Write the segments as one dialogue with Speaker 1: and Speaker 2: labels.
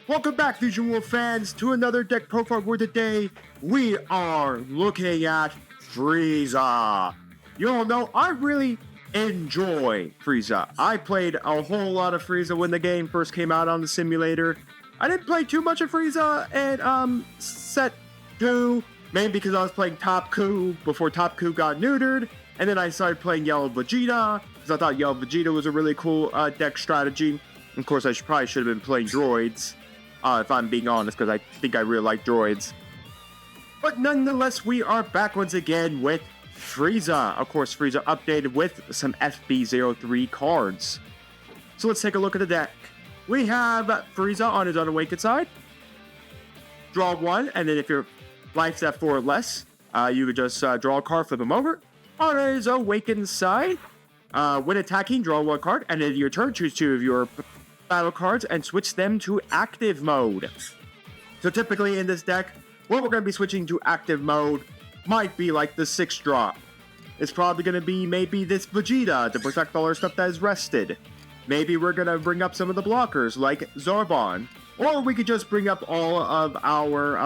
Speaker 1: Welcome back, Fusion Wolf fans, to another deck profile where today we are looking at Frieza. You all know I really enjoy Frieza. I played a whole lot of Frieza when the game first came out on the simulator. I didn't play too much of Frieza in set 2, mainly because I was playing Top Coup before Top Coup got neutered, and then I started playing Yellow Vegeta because I thought Yellow Vegeta was a really cool deck strategy. Of course, I probably should have been playing droids. If I'm being honest, because I think I really like droids. But nonetheless, we are back once again with Frieza. Of course, Frieza updated with some FB03 cards. So let's take a look at the deck. We have Frieza on his unawakened side. Draw 1, and then if your life's at 4 or less, you could just draw a card, flip him over. On his awakened side, when attacking, draw 1 card, and then your turn, choose 2 of your battle cards and switch them to active mode. So typically in this deck, what we're going to be switching to active mode might be like the 6th drop. It's probably going to be maybe this Vegeta to protect all our stuff that is rested. Maybe we're going to bring up some of the blockers like Zarbon. Or we could just bring up all of our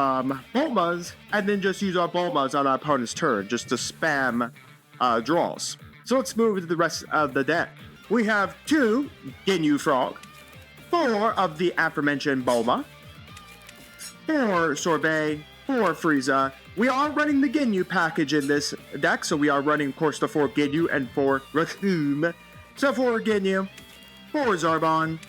Speaker 1: Bulmas and then just use our Bulmas on our opponent's turn just to spam draws. So let's move to the rest of the deck. We have 2 Ginyu Frog, 4 of the aforementioned Bulma, 4 Sorbet, 4 Frieza. We are running the Ginyu package in this deck, so we are running, of course, the 4 Ginyu and 4 Recoome. So 4 Ginyu, 4 Zarbon,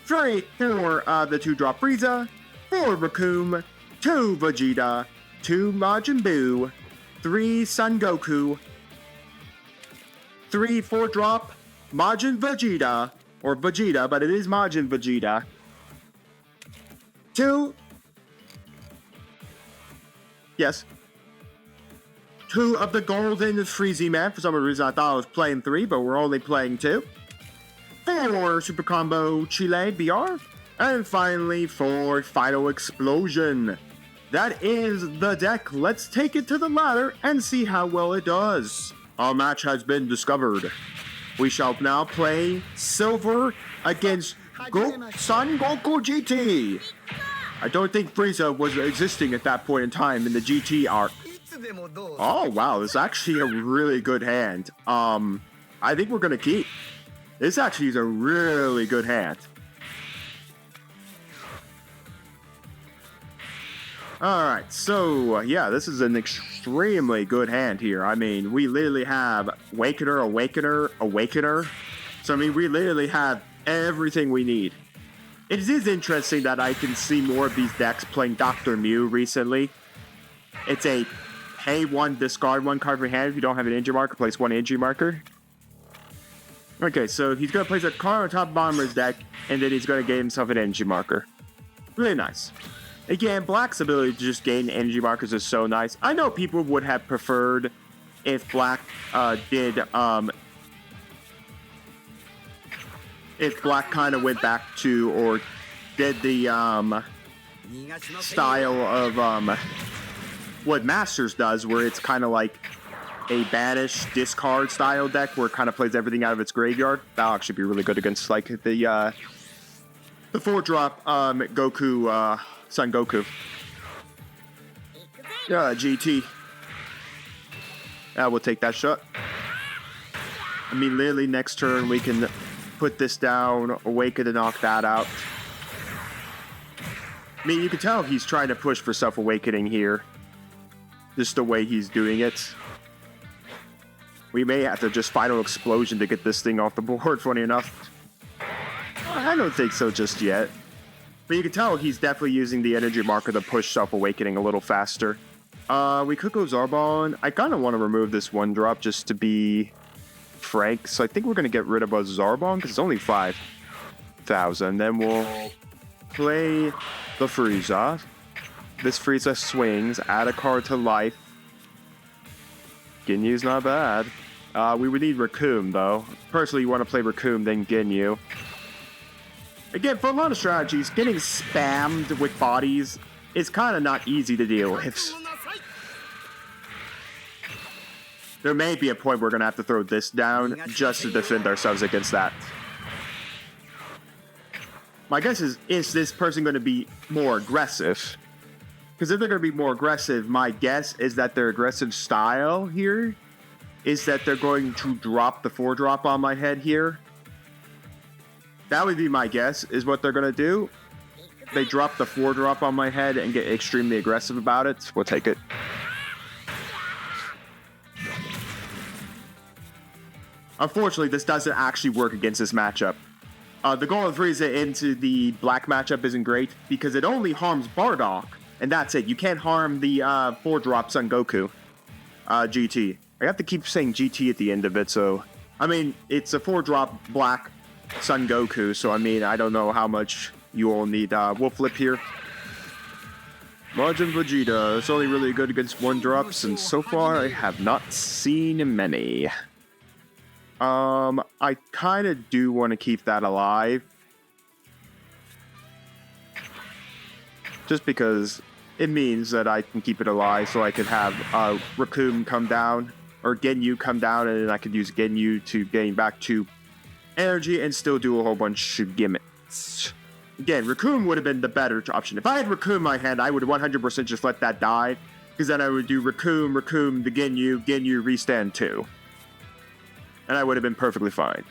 Speaker 1: 3 for the 2-drop Frieza, 4 Recoome, 2 Vegeta, 2 Majin Buu, 3 Son Goku, 3 4-drop Majin Vegeta, or Vegeta, but it is Majin Vegeta. 2 of the Golden Frieza Man. For some reason I thought I was playing 3, but we're only playing 2. 4 Super Combo Chile BR. And finally 4 Final Explosion. That is the deck. Let's take it to the ladder and see how well it does. Our match has been discovered. We shall now play Silver against Son Goku GT. I don't think Frieza was existing at that point in time in the GT arc. Oh wow, this is actually a really good hand. I think we're gonna keep. This actually is a really good hand. Alright, so yeah, this is an extremely good hand here. I mean, we literally have Awakener. So I mean, we literally have everything we need. It is interesting that I can see more of these decks playing Dr. Mew recently. It's a pay 1, discard 1 card for hand. If you don't have an injury marker, place 1 injury marker. Okay, so he's going to place a card on top and bottom of his deck, and then he's going to get himself an energy marker. Really nice. Again, Black's ability to just gain energy markers is so nice. I know people would have preferred if Black if Black kind of went back to, or did the style of what Masters does, where it's kind of like a banish discard style deck where it kind of plays everything out of its graveyard. That'll actually be really good against like the 4-drop Goku, Son Goku. GT. We'll take that shot. I mean, literally next turn we can put this down, Awaken to knock that out. I mean, you can tell he's trying to push for self-awakening here. Just the way he's doing it. We may have to just Final Explosion to get this thing off the board, funny enough. I don't think so just yet. But you can tell he's definitely using the energy marker to push self-awakening a little faster. We could go Zarbon. I kind of want to remove this 1-drop just to be frank. So I think we're going to get rid of a Zarbon because it's only 5,000. Then we'll play the Frieza. This Frieza swings, add a card to life. Ginyu's not bad. We would need Recoome, though. Personally, you want to play Recoome, then Ginyu. Again, for a lot of strategies, getting spammed with bodies is kind of not easy to deal with. There may be a point where we're going to have to throw this down just to defend ourselves against that. My guess is this person going to be more aggressive? Because if they're going to be more aggressive, my guess is that their aggressive style here is that they're going to drop the 4-drop on my head here. That would be my guess, is what they're going to do. They drop the 4-drop on my head and get extremely aggressive about it. We'll take it. Unfortunately, this doesn't actually work against this matchup. The goal of Frieza into the black matchup isn't great because it only harms Bardock, and that's it. You can't harm the 4-drop Son Goku GT. I have to keep saying GT at the end of it, so... I mean, it's a 4-drop black Son Goku, so I mean, I don't know how much you all need. We'll flip here. Majin Vegeta. It's only really good against 1-drops, and so far I have not seen many. I kind of do want to keep that alive. Just because it means that I can keep it alive, so I could have 𝐒𝐓𝐾𝐄 come down, or Ginyu come down, and then I could use Ginyu to gain back 2 energy and still do a whole bunch of gimmicks. Again, 𝐒𝐓𝐾𝐄 would have been the better option. If I had 𝐒𝐓𝐾𝐄 in my hand, I would 100% just let that die, because then I would do 𝐒𝐓𝐾𝐄, the Ginyu, restand 2. And I would have been perfectly fine.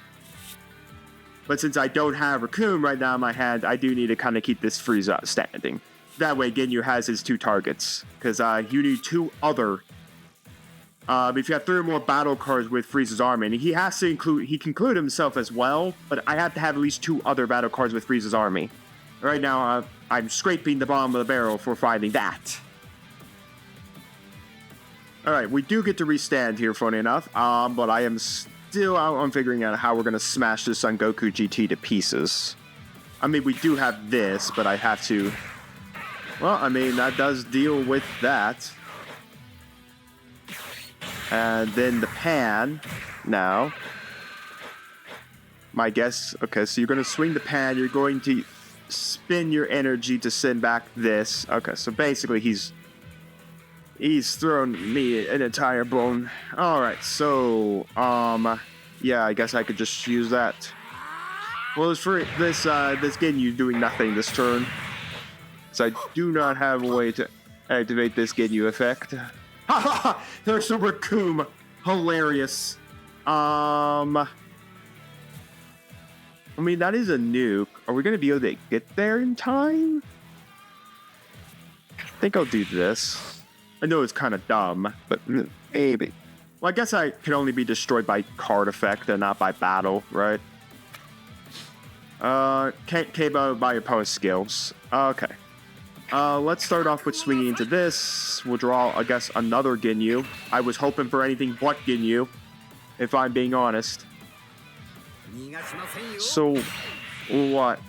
Speaker 1: But since I don't have 𝐒𝐲 right now in my hand, I do need to kind of keep this Frieza standing. That way, Ginyu has his 2 targets. Because you need 2 other... if you have 3 or more battle cards with Frieza's army, and he has to include... He can include himself as well, but I have to have at least 2 other battle cards with Frieza's army. Right now, I'm scraping the bottom of the barrel for finding that. Alright, we do get to restand here, funny enough. But I am still out on figuring out how we're going to smash this Son Goku GT to pieces. I mean, we do have this, but I have to... Well, I mean, that does deal with that. And then the pan, now. My guess, okay, so you're going to swing the pan, you're going to spin your energy to send back this. Okay, so basically he's thrown me an entire bone. Alright, so, yeah, I guess I could just use that. Well, this Ginyu doing nothing this turn. So I do not have a way to activate this Ginyu effect. Haha! There's some 𝐒𝐲𝐾. Hilarious. I mean, that is a nuke. Are we going to be able to get there in time? I think I'll do this. I know it's kind of dumb, but maybe. Well, I guess I can only be destroyed by card effect and not by battle, right? Can't KO by opponent's skills. Okay. Let's start off with swinging into this. We'll draw, I guess, another Ginyu. I was hoping for anything but Ginyu, if I'm being honest. So, what?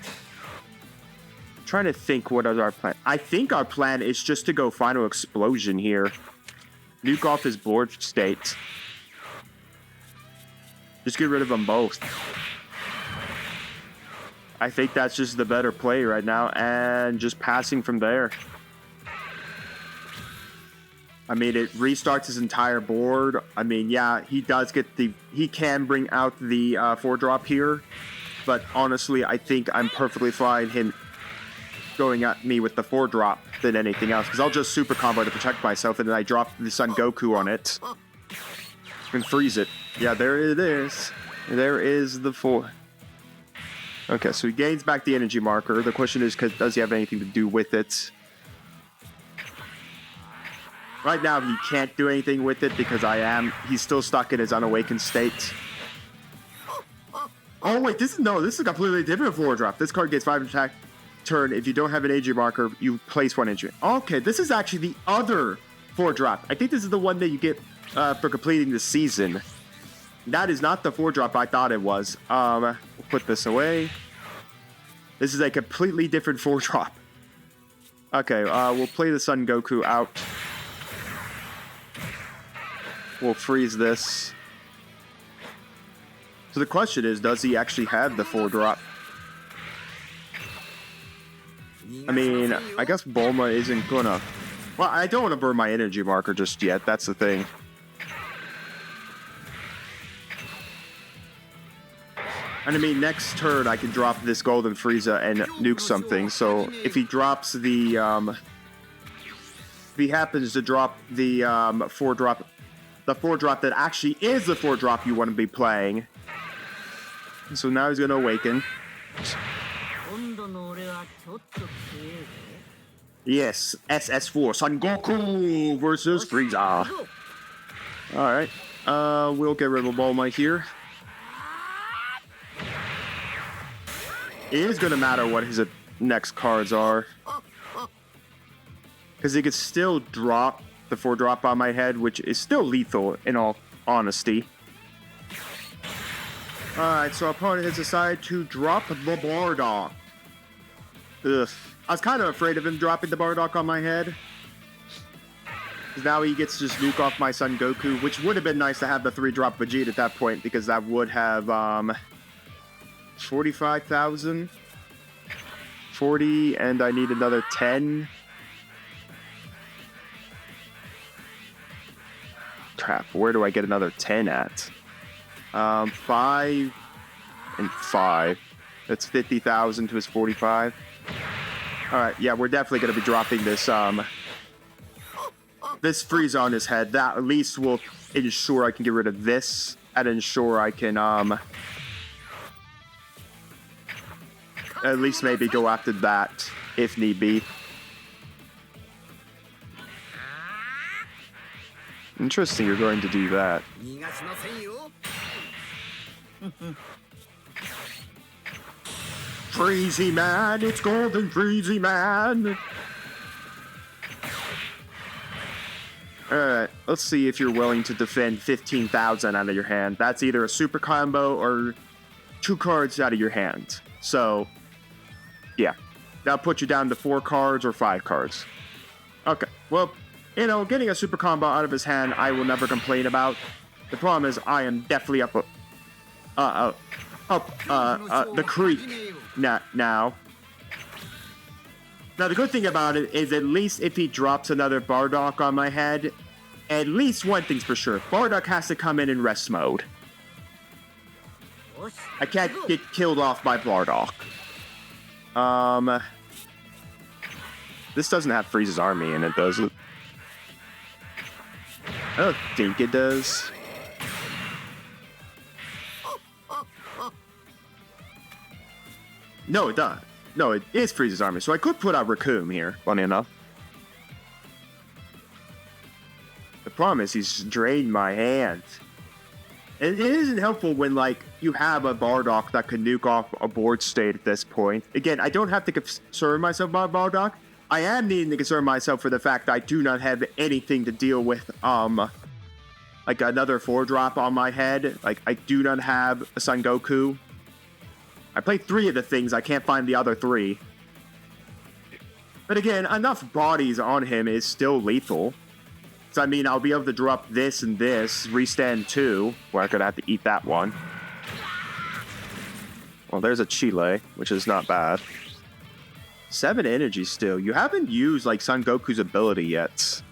Speaker 1: Trying to think what is our plan. I think our plan is just to go final explosion here. Nuke off his board state. Just get rid of them both. I think that's just the better play right now, and just passing from there. I mean, it restarts his entire board. I mean, yeah, he can bring out the 4-drop here, but honestly, I think I'm perfectly fine him going at me with the 4-drop than anything else, because I'll just super combo to protect myself, and then I drop the Son Goku on it and freeze it. Yeah, there it is. There is the 4. Okay, so he gains back the energy marker. The question is, does he have anything to do with it? Right now, he can't do anything with it because he's still stuck in his unawakened state. Oh wait, this is a completely different 4-drop. This card gets 5 attack turn. If you don't have an energy marker, you place 1 energy. Okay, this is actually the other 4-drop. I think this is the one that you get for completing the season. That is not the 4-drop I thought it was. We'll put this away. This is a completely different 4-drop. Okay, we'll play the Son Goku out. We'll freeze this. So the question is, does he actually have the 4-drop? I mean, I guess Bulma isn't gonna... Well, I don't want to burn my energy marker just yet. That's the thing. And I mean, next turn I can drop this golden Frieza and nuke something. So if he drops the, if he happens to drop the 4-drop, the 4-drop that actually is the 4-drop you want to be playing. So now he's gonna awaken. Yes, SS4 Son Goku versus Frieza. All right, we'll get rid of All Might here. It is going to matter what his next cards are. Because he could still drop the 4-drop on my head, which is still lethal in all honesty. Alright, so opponent has decided to drop the Bardock. Ugh. I was kind of afraid of him dropping the Bardock on my head. Because now he gets to just nuke off my Son Goku, which would have been nice to have the 3-drop Vegeta at that point, because that would have, 45,000, 40, and I need another 10. Crap, where do I get another 10 at? 5 and 5. That's 50,000 to his 45. Alright, yeah, we're definitely going to be dropping this, this Frieza on his head. That at least will ensure I can get rid of this, and ensure I can, at least maybe go after that, if need be. Interesting, you're going to do that. Freezy man, it's golden Freezy man. Alright, let's see if you're willing to defend 15,000 out of your hand. That's either a super combo or 2 cards out of your hand. So, yeah, that'll put you down to 4 cards or 5 cards. Okay, well, you know, getting a super combo out of his hand, I will never complain about. The problem is, I am definitely up the creek now. Now, the good thing about it is, at least if he drops another Bardock on my head, at least one thing's for sure: Bardock has to come in rest mode. I can't get killed off by Bardock. This doesn't have Frieza's army in it, does it? I don't think it does. No, it doesn't. No, it is Frieza's army, so I could put out Raccoon here, funny enough. The problem is he's drained my hand. It isn't helpful when, like, you have a Bardock that can nuke off a board state at this point. Again, I don't have to concern myself about Bardock. I am needing to concern myself for the fact that I do not have anything to deal with, like another 4-drop on my head. Like, I do not have a Son Goku. I played 3 of the things, I can't find the other 3. But again, enough bodies on him is still lethal. So I mean, I'll be able to drop this and this, restand 2, where I could have to eat that one. Well, there's a Chile, which is not bad. 7 energy still. You haven't used, like, Son Goku's ability yet.